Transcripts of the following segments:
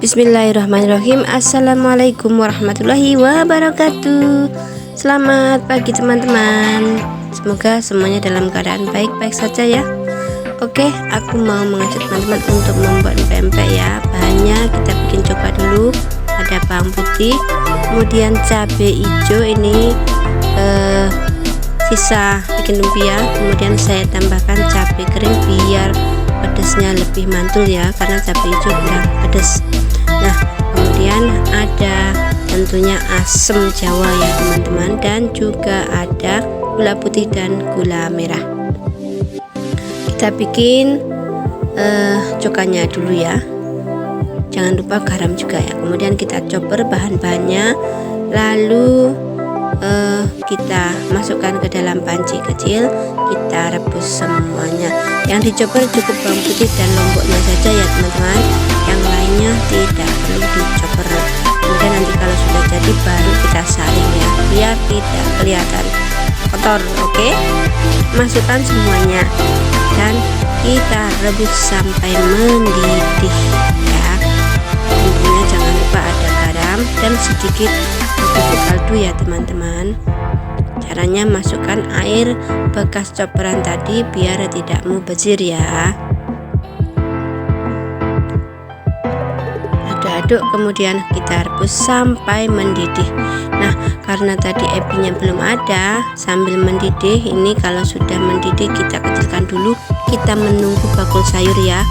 Bismillahirrahmanirrahim. Assalamualaikum warahmatullahi wabarakatuh. Selamat pagi teman-teman. Semoga semuanya dalam keadaan baik-baik saja ya. Oke, aku mau mengajak teman-teman untuk membuat pempek ya. Bahannya kita bikin coba dulu. Ada bawang putih, kemudian cabai hijau ini sisa bikin lumpia. Kemudian saya tambahkan cabai kering biar pedesnya lebih mantul ya, karena cabai hijau kurang pedas. Nah, kemudian ada tentunya asam jawa ya teman-teman, dan juga ada gula putih dan gula merah. Kita bikin cokannya dulu ya, jangan lupa garam juga ya. Kemudian kita chopper bahan-bahannya, lalu kita masukkan ke dalam panci kecil, kita rebus semuanya. Yang dichopper cukup bawang putih dan lomboknya saja ya teman-teman, yang lainnya tidak perlu dichopper. Kemudian nanti kalau sudah jadi baru kita saring ya, biar tidak kelihatan kotor. Oke, masukkan semuanya dan kita rebus sampai mendidih ya. Tentunya jangan lupa ada garam dan sedikit bubuk kaldu ya teman-teman. Caranya masukkan air bekas chopperan tadi biar tidak mubazir ya. Aduk-aduk, kemudian kita rebus sampai mendidih. Nah, karena tadi ebinya belum ada, sambil mendidih ini kalau sudah mendidih kita kecilkan dulu. Kita menunggu bakul sayur ya.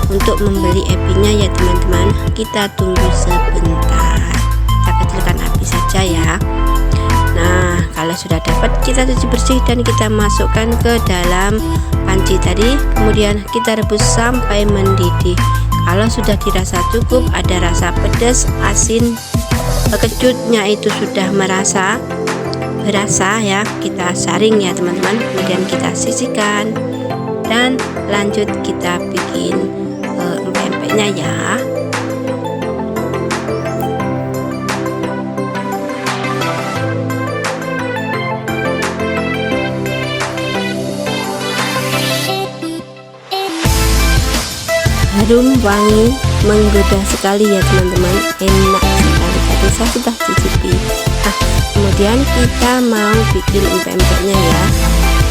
Untuk membeli ebinya ya teman-teman, kita tunggu sebentar. Kita kecilkan api saja ya. Nah, kalau sudah dapat kita cuci bersih dan kita masukkan ke dalam panci tadi. Kemudian kita rebus sampai mendidih. Kalau sudah dirasa cukup, ada rasa pedas, asin, kecutnya itu sudah berasa ya, kita saring ya teman-teman. Kemudian kita sisihkan dan lanjut kita bikin empek-empeknya ya. Harum, wangi, menggoda sekali ya teman-teman, enak sekali. Tadi saya sudah cicipi. Nah, kemudian kita mau bikin empek-empeknya ya.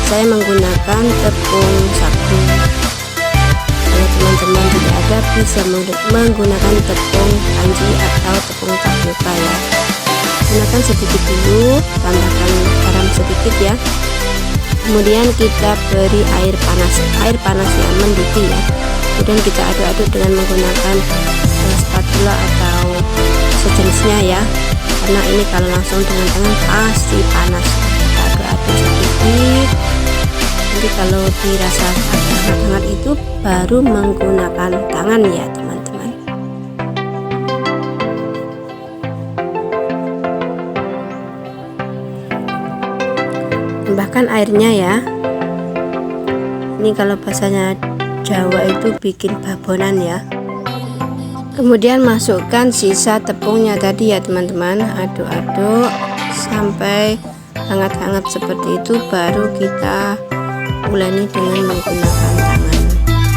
Saya menggunakan tepung sagu. Kalau teman-teman tidak ada, bisa menggunakan tepung kanji atau tepung tapioka ya. Gunakan sedikit dulu, tambahkan garam sedikit ya. Kemudian kita beri air panas yang mendidih ya. Kemudian kita aduk-aduk dengan menggunakan spatula atau sejenisnya ya, karena ini kalau langsung dengan tangan pasti panas. Kita aduk-aduk sedikit. Nanti kalau dirasa hangat itu baru menggunakan tangan ya teman-teman. Tambahkan airnya ya. Ini kalau bahasanya Jawa itu bikin babonan ya. Kemudian masukkan sisa tepungnya tadi ya teman-teman, aduk-aduk sampai hangat-hangat seperti itu, baru kita uleni dengan menggunakan tangan.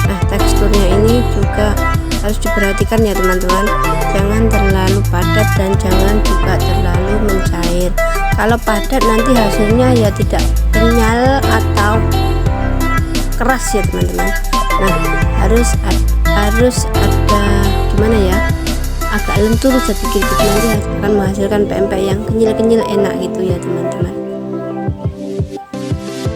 Nah, teksturnya ini juga harus diperhatikan ya teman-teman, jangan terlalu padat dan jangan juga terlalu mencair. Kalau padat nanti hasilnya ya tidak kenyal atau keras ya teman-teman. Nah, harus ada gimana ya, agak lentur sedikit gitu, nanti akan menghasilkan pempek yang kenyal-kenyal enak gitu ya teman-teman.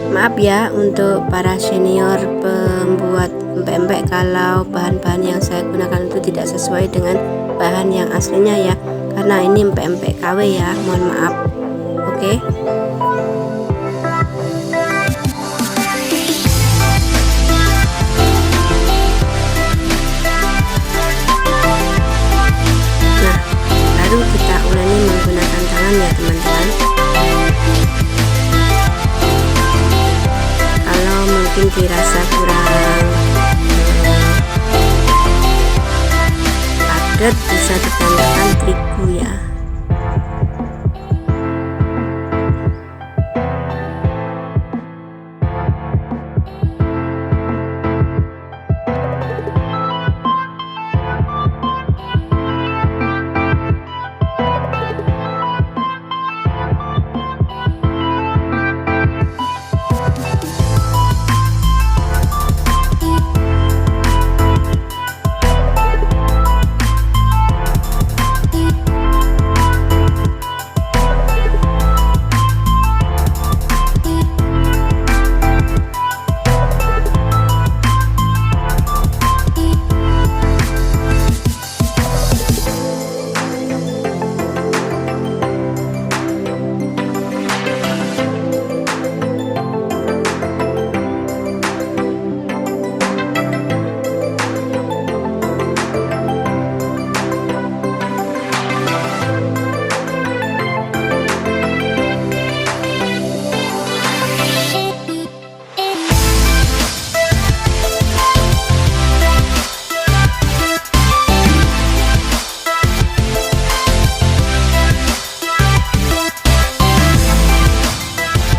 Maaf ya untuk para senior pembuat pempek kalau bahan-bahan yang saya gunakan itu tidak sesuai dengan bahan yang aslinya ya, karena ini pempek KW ya, mohon maaf. Oke. Baru kita uleni menggunakan tangan ya teman-teman. Kalau mungkin dirasa kurang padat, bisa ditambahkan terigu ya.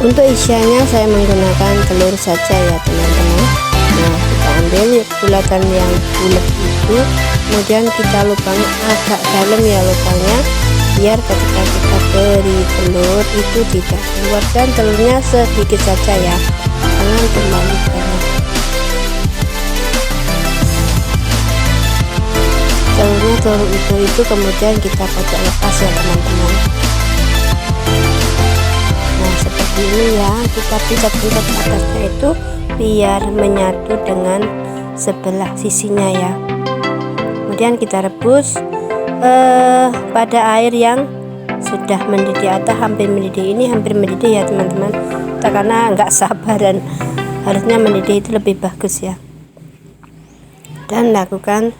Untuk isiannya saya menggunakan telur saja ya teman-teman. Nah, kita ambil bulatan yang bulat itu, kemudian kita lubangi agak dalam ya lubangnya, biar ketika kita beri telur itu tidak keluar, dan telurnya sedikit saja ya, jangan terlalu banyak. Telur itu kemudian kita kocok lepas ya teman-teman. Nah, seperti ini ya, kita pencet-pencet atasnya itu biar menyatu dengan sebelah sisinya ya. Kemudian kita rebus pada air yang sudah mendidih atau hampir mendidih. Ini hampir mendidih ya teman-teman, karena nggak sabar dan harusnya mendidih itu lebih bagus ya. Dan lakukan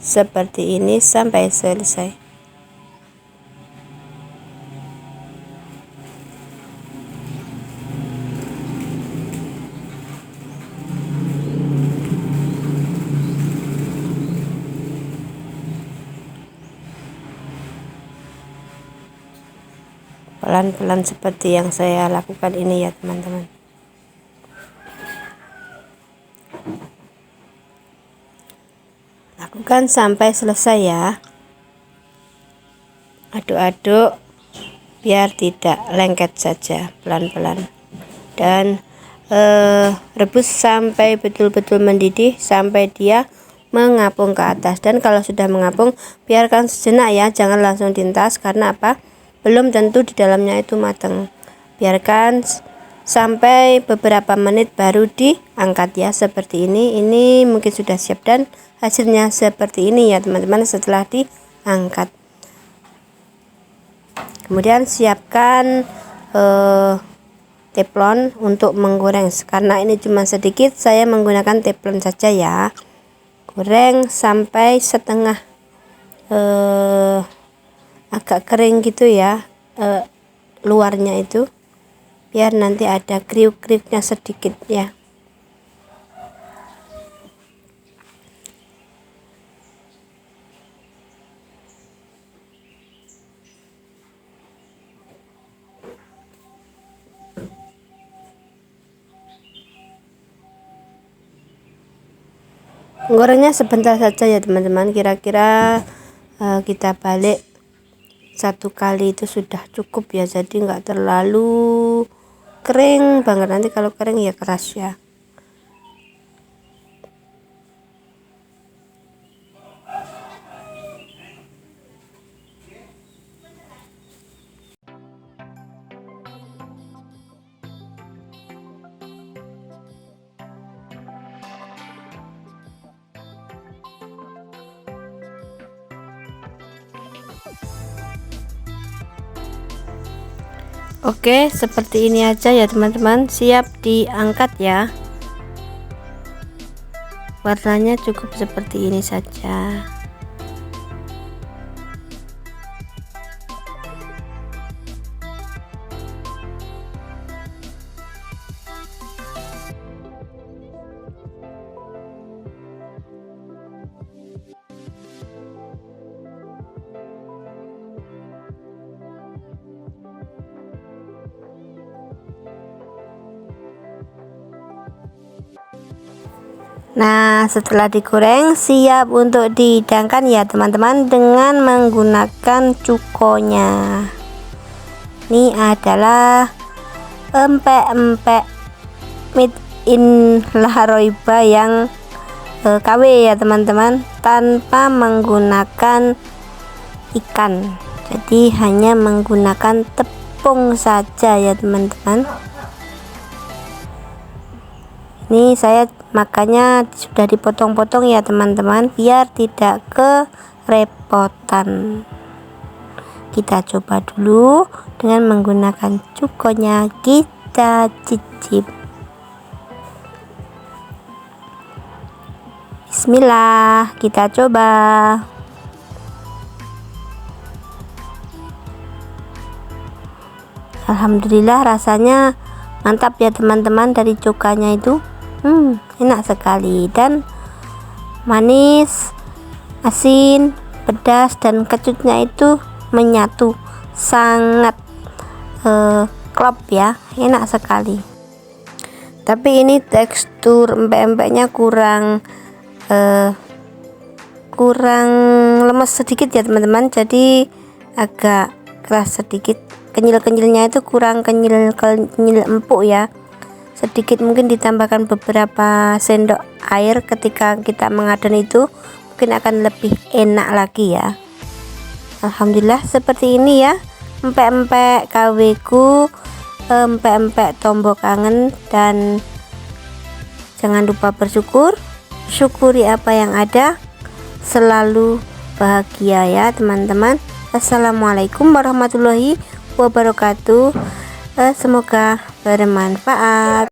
seperti ini sampai selesai. Pelan-pelan seperti yang saya lakukan ini ya teman-teman. Lakukan sampai selesai ya. Aduk-aduk biar tidak lengket saja, pelan-pelan. Dan rebus sampai betul-betul mendidih, sampai dia mengapung ke atas. Dan kalau sudah mengapung, biarkan sejenak ya, jangan langsung diintas. Karena apa? Belum tentu di dalamnya itu matang. Biarkan sampai beberapa menit baru diangkat ya, seperti ini. Ini mungkin sudah siap dan hasilnya seperti ini ya teman-teman setelah diangkat. Kemudian siapkan teflon untuk menggoreng. Karena ini cuma sedikit, saya menggunakan teflon saja ya. Goreng sampai setengah agak kering gitu ya, luarnya itu, biar nanti ada kriuk-kriuknya sedikit ya. Gorengnya sebentar saja ya teman-teman, kira-kira kita balik satu kali itu sudah cukup ya, jadi nggak terlalu kering banget. Nanti kalau kering ya keras ya. Oke, seperti ini aja ya teman-teman, siap diangkat ya. Warnanya cukup seperti ini saja. Nah, setelah digoreng siap untuk dihidangkan ya teman-teman, dengan menggunakan cukonya. Ini adalah empek-empek made in La Roiba yang KW ya teman-teman, tanpa menggunakan ikan. Jadi hanya menggunakan tepung saja ya teman-teman. Ini saya makanya sudah dipotong-potong ya teman-teman, biar tidak kerepotan. Kita coba dulu dengan menggunakan cukonya, kita cicip. Bismillah, kita coba. Alhamdulillah, rasanya mantap ya teman-teman. Dari cukanya itu enak sekali, dan manis, asin, pedas, dan kecutnya itu menyatu, sangat klop ya, enak sekali. Tapi ini tekstur empek-empeknya kurang lemes sedikit ya teman-teman, jadi agak keras sedikit. Kenyil-kenyilnya itu kurang kenyil empuk ya, sedikit mungkin ditambahkan beberapa sendok air ketika kita mengadon itu mungkin akan lebih enak lagi ya. Alhamdulillah seperti ini ya empek-empek KW ku, empek-empek tombok kangen. Dan jangan lupa bersyukur, syukuri apa yang ada, selalu bahagia ya teman-teman. Assalamualaikum warahmatullahi wabarakatuh. Semoga bermanfaat.